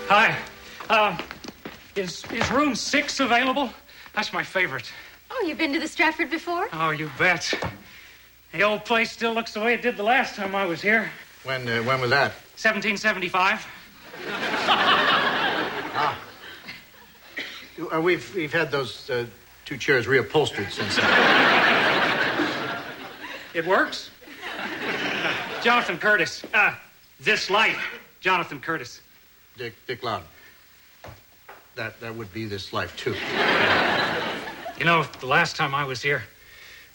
Hi. Is room 6 available? That's my favorite. Oh, you've been to the Stratford before? Oh, you bet. The old place still looks the way it did the last time I was here. When was that? 1775. We've had those 2 chairs reupholstered since then. It works? Jonathan Curtis. This light. Jonathan Curtis. Dick Loudon. That would be this life, too. You know, the last time I was here,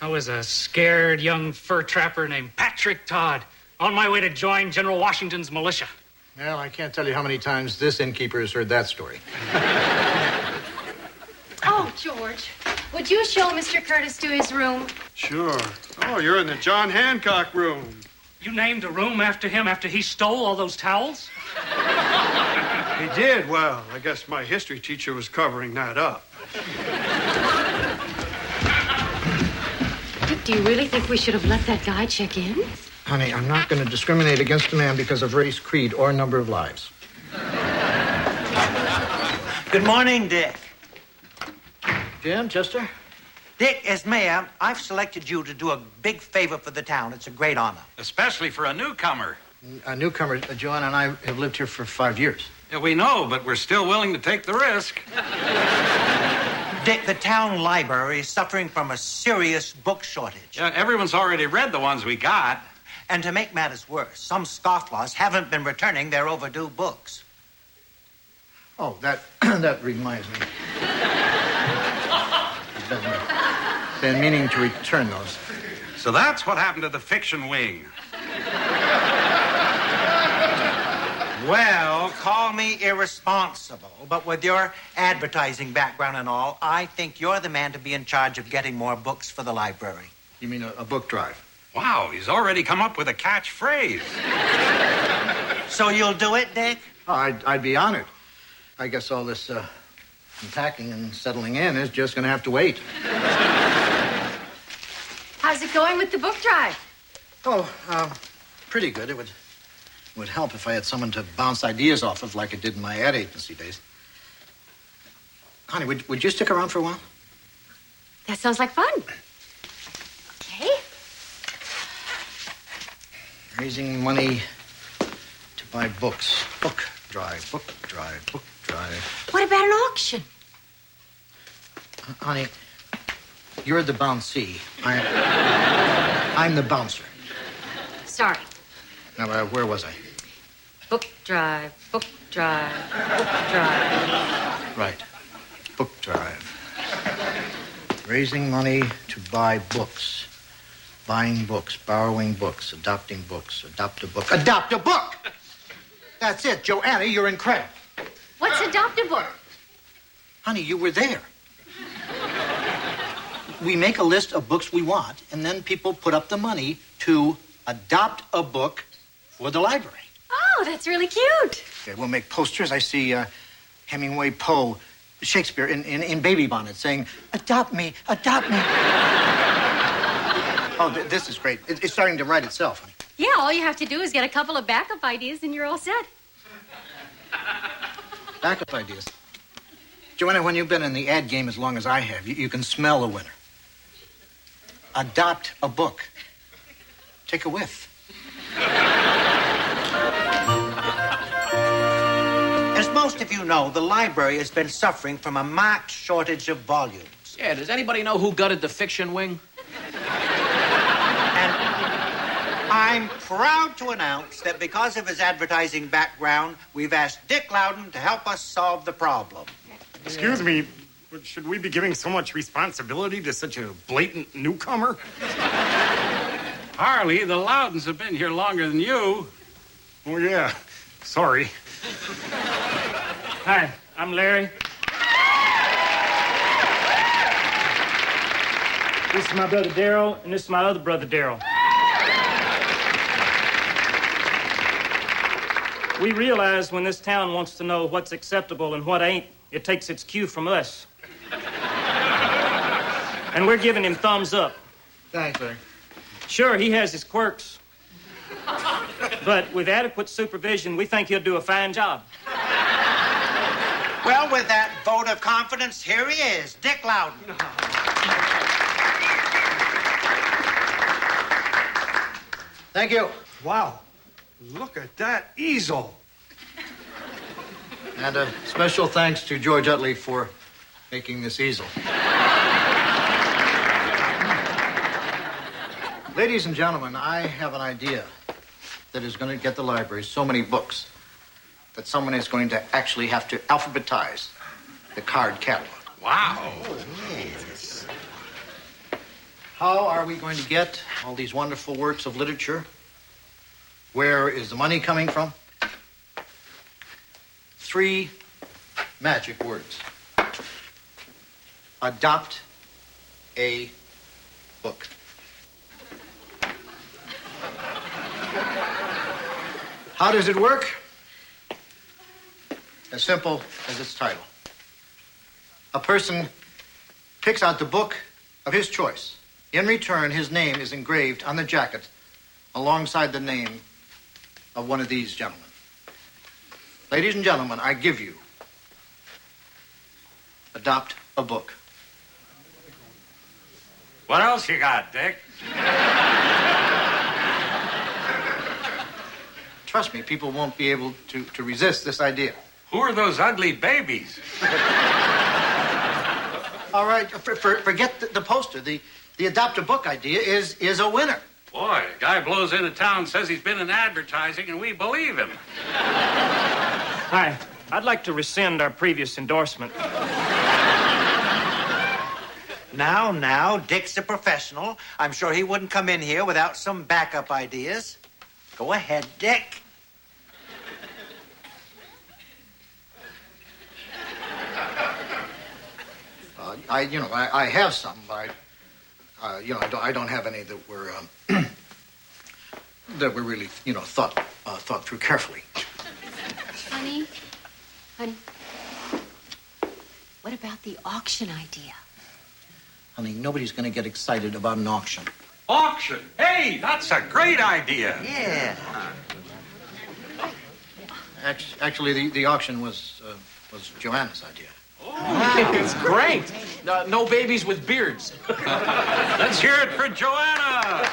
I was a scared young fur trapper named Patrick Todd on my way to join General Washington's militia. Well, I can't tell you how many times this innkeeper has heard that story. Oh, George, would you show Mr. Curtis to his room? Sure. Oh, you're in the John Hancock room. You named a room after him after he stole all those towels? He did? Well, I guess my history teacher was covering that up. Dick, do you really think we should have let that guy check in? Honey, I'm not going to discriminate against a man because of race, creed, or number of lives. Good morning, Dick. Jim, Chester? Dick, as mayor, I've selected you to do a big favor for the town. It's a great honor. Especially for a newcomer. A newcomer. Joanne and I have lived here for 5 years. Yeah, we know, but we're still willing to take the risk. Dick, the town library is suffering from a serious book shortage. Yeah, everyone's already read the ones we got. And to make matters worse, some scofflaws haven't been returning their overdue books. Oh, that reminds me. I've been meaning to return those. So that's what happened to the fiction wing. Well, call me irresponsible, but with your advertising background and all, I think you're the man to be in charge of getting more books for the library. You mean a book drive? Wow, he's already come up with a catchphrase. So you'll do it, Dick? Oh, I'd be honored. I guess all this unpacking and settling in is just going to have to wait. How's it going with the book drive? Oh, pretty good. It would help if I had someone to bounce ideas off of like I did in my ad agency days. Honey, would you stick around for a while? That sounds like fun. Okay. Raising money to buy books. Book drive, book drive, book drive. What about an auction? Honey, you're the bouncee. I'm the bouncer. Sorry. Now, where was I? Book drive, book drive, book drive. Right. Book drive. Raising money to buy books. Buying books, borrowing books, adopting books, adopt a book. Adopt a book! That's it, Joanna, you're incredible. What's adopt a book? Honey, you were there. We make a list of books we want, and then people put up the money to adopt a book for the library. Oh, that's really cute. Okay, we'll make posters. I see Hemingway, Poe, Shakespeare in baby bonnets saying, adopt me, adopt me. Oh, this is great. It's starting to write itself, honey. Yeah, all you have to do is get a couple of backup ideas and you're all set. Backup ideas. Joanna, when you've been in the ad game as long as I have, you can smell a winner. Adopt a book. Take a whiff. As most of you know, the library has been suffering from a marked shortage of volumes. Yeah, does anybody know who gutted the fiction wing? And I'm proud to announce that because of his advertising background, we've asked Dick Loudon to help us solve the problem. Excuse me, but should we be giving so much responsibility to such a blatant newcomer? Harley, the Loudons have been here longer than you. Oh, yeah. Sorry. Hi, I'm Larry. This is my brother Darryl, and this is my other brother Darryl. We realize when this town wants to know what's acceptable and what ain't, it takes its cue from us. And we're giving him thumbs up. Thanks, Larry. Sure, he has his quirks. But with adequate supervision, we think he'll do a fine job. Well, with that vote of confidence, here he is, Dick Loudon. Thank you. Wow. Look at that easel. And a special thanks to George Utley for making this easel. Ladies and gentlemen, I have an idea that is going to get the library so many books that someone is going to actually have to alphabetize the card catalog. Wow. Yes. How are we going to get all these wonderful works of literature? Where is the money coming from? 3 magic words. Adopt a book. How does it work? As simple as its title. A person picks out the book of his choice. In return, his name is engraved on the jacket alongside the name of one of these gentlemen. Ladies and gentlemen, I give you Adopt a Book. What else you got, Dick? Trust me, people won't be able to resist this idea. Who are those ugly babies? All right, forget the poster. The Adopt a Book idea is a winner. Boy, a guy blows into town, says he's been in advertising, and we believe him. Hi, I'd like to rescind our previous endorsement. Now, Dick's a professional. I'm sure he wouldn't come in here without some backup ideas. Go ahead, Dick. I have some, but I don't have any that were that were really, thought through carefully. Honey, what about the auction idea? Honey, nobody's going to get excited about an auction. Auction? Hey, that's a great idea. Yeah. Actually, the auction was Joanna's idea. It's great. No babies with beards. Let's hear it for Joanna.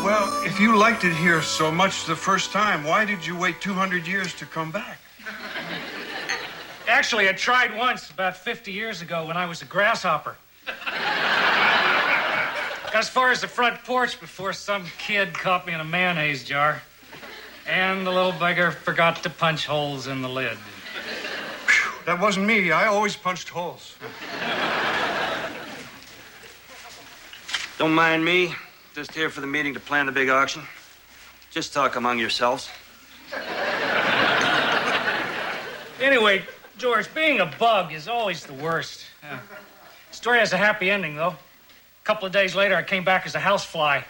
Well, if you liked it here so much the first time, why did you wait 200 years to come back? Actually, I tried once about 50 years ago when I was a grasshopper. Got as far as the front porch before some kid caught me in a mayonnaise jar. And the little beggar forgot to punch holes in the lid. Whew, that wasn't me. I always punched holes. Don't mind me. Just here for the meeting to plan the big auction. Just talk among yourselves. Anyway, George, being a bug is always the worst. Story has a happy ending, though. A couple of days later, I came back as a housefly.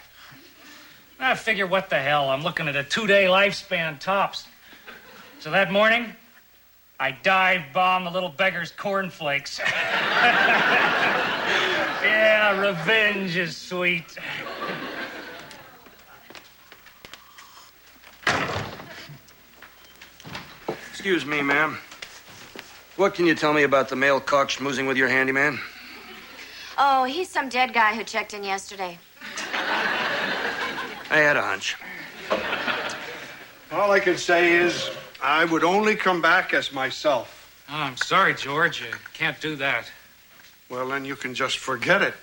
I figure, what the hell? I'm looking at a 2-day lifespan tops. So that morning, I dive-bombed the little beggar's cornflakes. Yeah, revenge is sweet. Excuse me, ma'am. What can you tell me about the male cock schmoozing with your handyman? Oh, he's some dead guy who checked in yesterday. I had a hunch. All I can say is I would only come back as myself. Oh, I'm sorry, George. I can't do that. Well, then you can just forget it.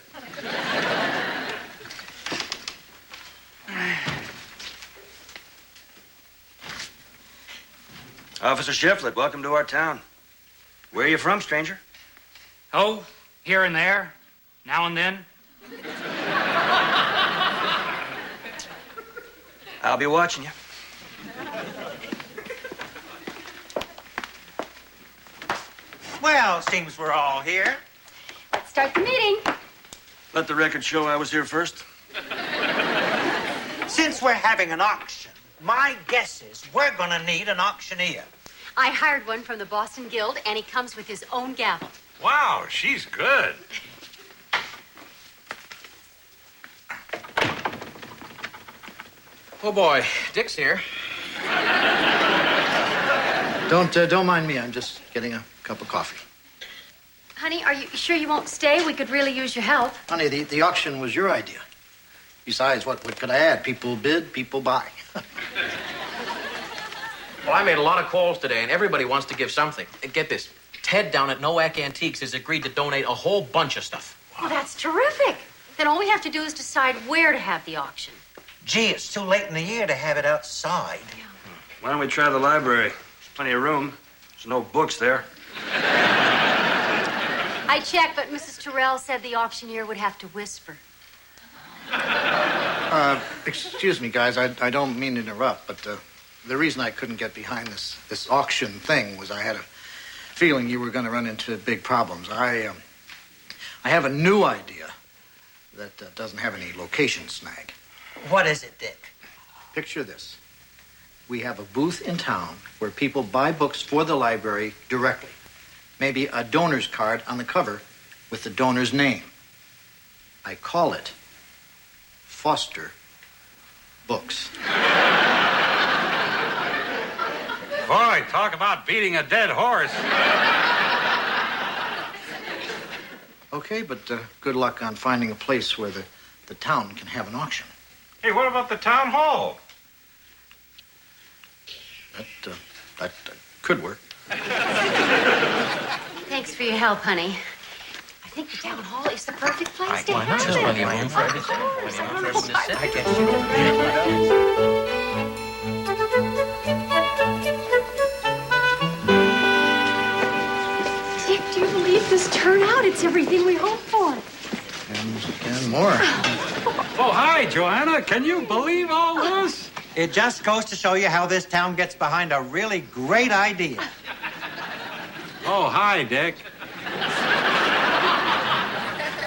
Officer Shiflett, welcome to our town. Where are you from, stranger? Oh, here and there, now and then. I'll be watching you. Well, seems we're all here. Let's start the meeting. Let the record show I was here first. Sit Since we're having an auction, my guess is we're going to need an auctioneer. I hired one from the Boston Guild, and he comes with his own gavel. Wow, she's good. Oh, boy. Dick's here. Don't mind me. I'm just getting a cup of coffee. Honey, are you sure you won't stay? We could really use your help. Honey, the auction was your idea. Besides, what could I add? People bid, people buy. Well, I made a lot of calls today, and everybody wants to give something. Get this. Ted down at Nowak Antiques has agreed to donate a whole bunch of stuff. Well, that's terrific. Then all we have to do is decide where to have the auction. Gee, it's too late in the year to have it outside. Why don't we try the library? There's plenty of room. There's no books there. I checked, but Mrs. Terrell said the auctioneer would have to whisper. Excuse me, guys. I don't mean to interrupt, but the reason I couldn't get behind this auction thing was I had a feeling you were going to run into big problems. I have a new idea that doesn't have any location snag. What is it, Dick? Picture this. We have a booth in town where people buy books for the library directly. Maybe a donor's card on the cover with the donor's name. I call it Foster Books. Boy, talk about beating a dead horse. Okay, but good luck on finding a place where the town can have an auction. Hey, what about the town hall? That could work. Thanks for your help, honey. I think the town hall is the perfect place to Why not? have There's it. plenty of room for everything. Plenty of room for everyone to sit. I guess Dick, do you believe this turnout? It's everything we hoped for. And more. Oh, hi, Joanna. Can you believe all this? It just goes to show you how this town gets behind a really great idea. Oh, hi, Dick.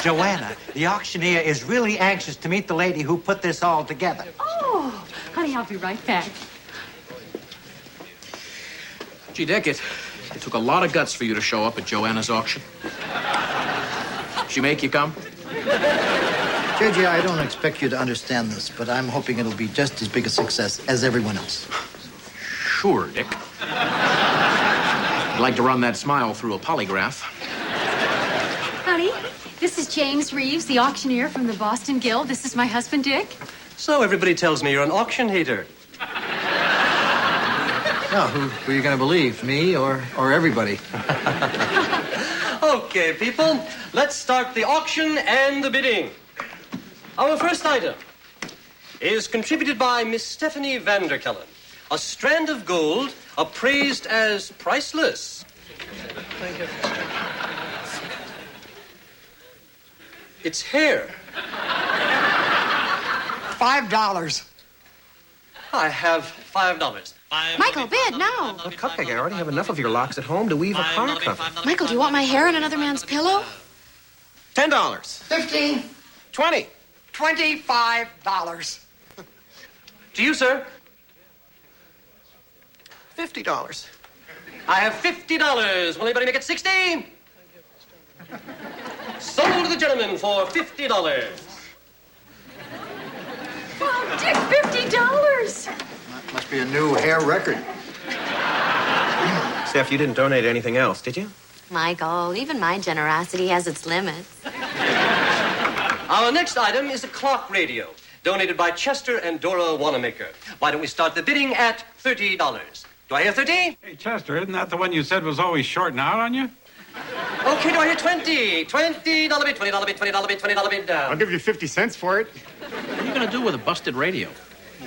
Joanna, the auctioneer is really anxious to meet the lady who put this all together. Oh, honey, I'll be right back. Gee, Dick, it took a lot of guts for you to show up at Joanna's auction. She make you come? JJ, I don't expect you to understand this, but I'm hoping it'll be just as big a success as everyone else. Sure, Dick. I'd like to run that smile through a polygraph. Honey, this is James Reeves, the auctioneer from the Boston Guild. This is my husband, Dick. So everybody tells me you're an auction hater. Now, who are you going to believe, me or everybody? Okay, people, let's start the auction and the bidding. Our first item is contributed by Miss Stephanie Vanderkellen. A strand of gold appraised as priceless. Thank you. It's hair. $5. I have $5. Michael, bid now. Well, Cupcake, I already have enough of your locks at home to weave a car cover. Michael, do you want my hair on another man's pillow? $10. 15. 20. $25. To you, sir. $50. I have $50. Will anybody make it 60? Sold to the gentleman for $50. Wow, Dick, $50. That must be a new hair record. Steph, you didn't donate anything else, did you? Michael, even my generosity has its limits. Our next item is a clock radio, donated by Chester and Dora Wanamaker. Why don't we start the bidding at $30? Do I hear 30? Hey, Chester, isn't that the one you said was always shorting out on you? Okay, do I hear 20? $20 bid, $20 bid, $20 bid, $20 bid down. I'll give you 50 cents for it. What are you going to do with a busted radio?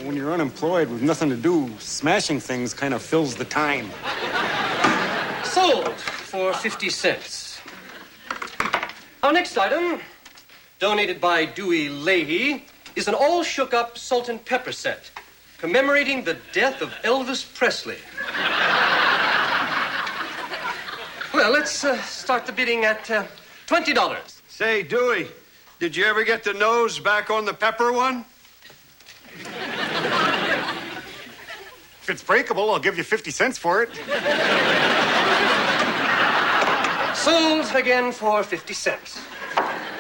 When you're unemployed with nothing to do, smashing things kind of fills the time. Sold for 50 cents. Our next item, donated by Dewey Leahy, is an all-shook-up salt and pepper set commemorating the death of Elvis Presley. Well, let's start the bidding at $20. Say, Dewey, did you ever get the nose back on the pepper one? If it's breakable, I'll give you 50 cents for it. Sold again for 50 cents.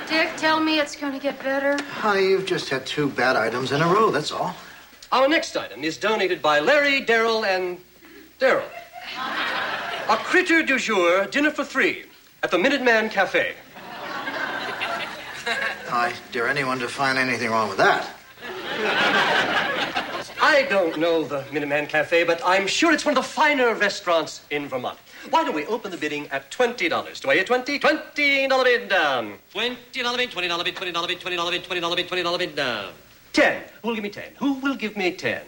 Dick, tell me it's going to get better. Honey, you've just had 2 bad items in a row, that's all. Our next item is donated by Larry, Darrell, and Darrell. A critter du jour, dinner for 3 at the Minuteman Cafe. I dare anyone to find anything wrong with that. I don't know the Minuteman Cafe, but I'm sure it's one of the finer restaurants in Vermont. Why don't we open the bidding at $20? Do I hear 20? $20 bid down. $20 bid, $20 bid, $20 bid, $20 bid, $20 bid, $20 bid down. 10. Who will give me 10? Who will give me 10?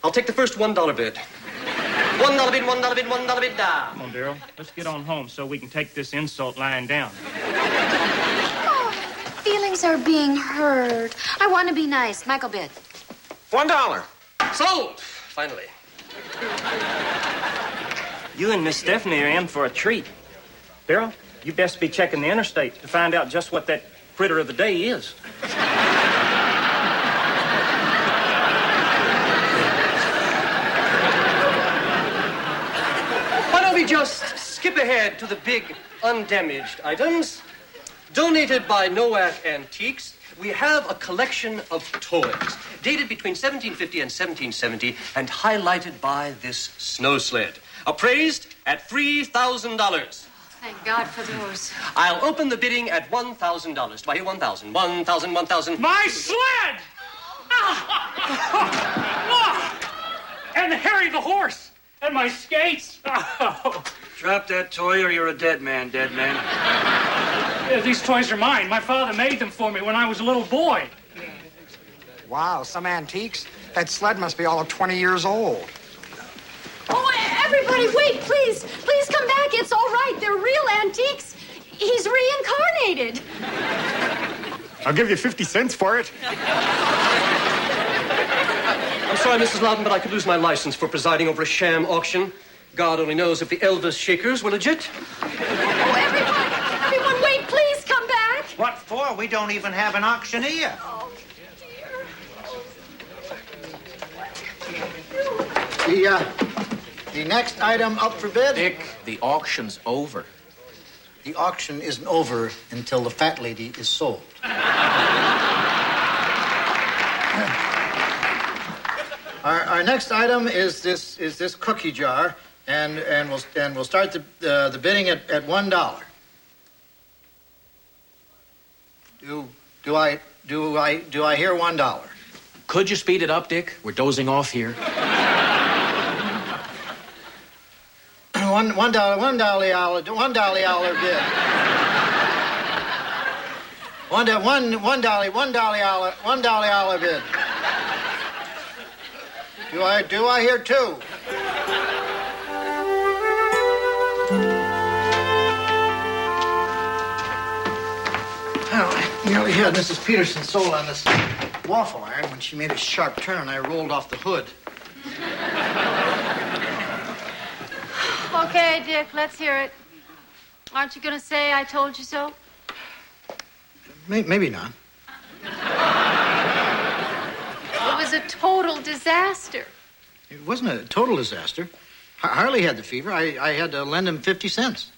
I'll take the first $1 bid. $1 bid, $1 bid, $1 bid down. Come on, Darrell. Let's get on home so we can take this insult lying down. Feelings are being hurt. I want to be nice. Michael bid. $1. Sold. Finally. You and Miss Stephanie are in for a treat. Darrell, you best be checking the interstate to find out just what that critter of the day is. Why don't we just skip ahead to the big undamaged items? Donated by Newhart Antiques, we have a collection of toys dated between 1750 and 1770 and highlighted by this snow sled, appraised at $3,000. Thank God for those. I'll open the bidding at $1,000. Do I hear 1,000? 1,000, 1,000. My sled! And Harry the horse! And my skates! Oh. Drop that toy or you're a dead man, dead man. Yeah, these toys are mine. My father made them for me when I was a little boy. Wow, some antiques. That sled must be all of 20 years old. Oh, everybody, wait, please. Please come back. It's all right. They're real antiques. He's reincarnated. I'll give you 50 cents for it. I'm sorry, Mrs. Loudon, but I could lose my license for presiding over a sham auction. God only knows if the Elvis Shakers were legit. Oh, everyone, wait, please come back. What for? We don't even have an auctioneer. Oh, dear. The next item up for bid? Dick, the auction's over. The auction isn't over until the fat lady is sold. Our next item is this cookie jar, and we'll start the bidding at $1. Do I hear $1? Could you speed it up, Dick? We're dozing off here. $1 bid. $1 bid. Do I hear 2? Well, I nearly had Mrs. Peterson sold on this waffle iron when she made a sharp turn and I rolled off the hood. Okay, Dick, let's hear it. Aren't you going to say I told you so? Maybe not. It was a total disaster. It wasn't a total disaster. Harley had the fever. I had to lend him 50 cents.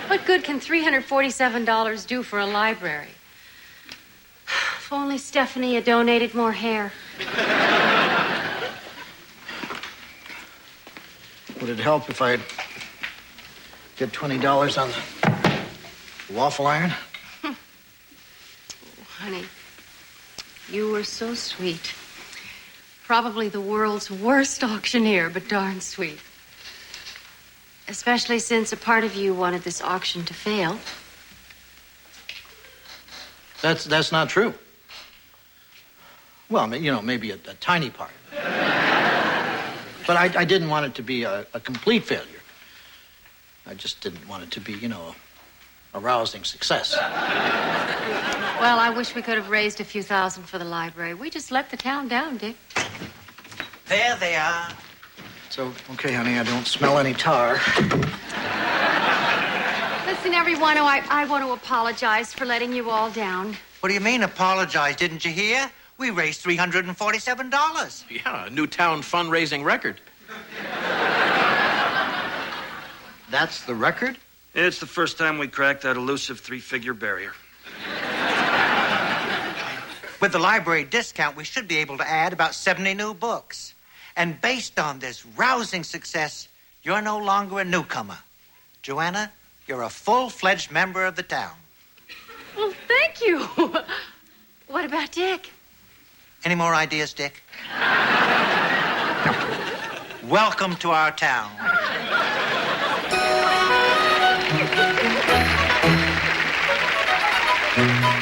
What good can $347 do for a library? If only Stephanie had donated more hair. Would it help if I get $20 on the waffle iron? Oh, honey, you were so sweet. Probably the world's worst auctioneer, but darn sweet. Especially since a part of you wanted this auction to fail. That's not true. Well, maybe a tiny part. But I didn't want it to be a complete failure. I just didn't want it to be, a rousing success. Well, I wish we could have raised a few thousand for the library. We just let the town down, Dick. There they are. So, okay, honey, I don't smell any tar. Listen, everyone, I want to apologize for letting you all down. What do you mean, apologize? Didn't you hear? We raised $347. Yeah, a new town fundraising record. That's the record? It's the first time we cracked that elusive three-figure barrier. With the library discount, we should be able to add about 70 new books. And based on this rousing success, you're no longer a newcomer. Joanna, you're a full-fledged member of the town. Well, thank you. What about Dick? Any more ideas, Dick? Welcome to our town. Thank you.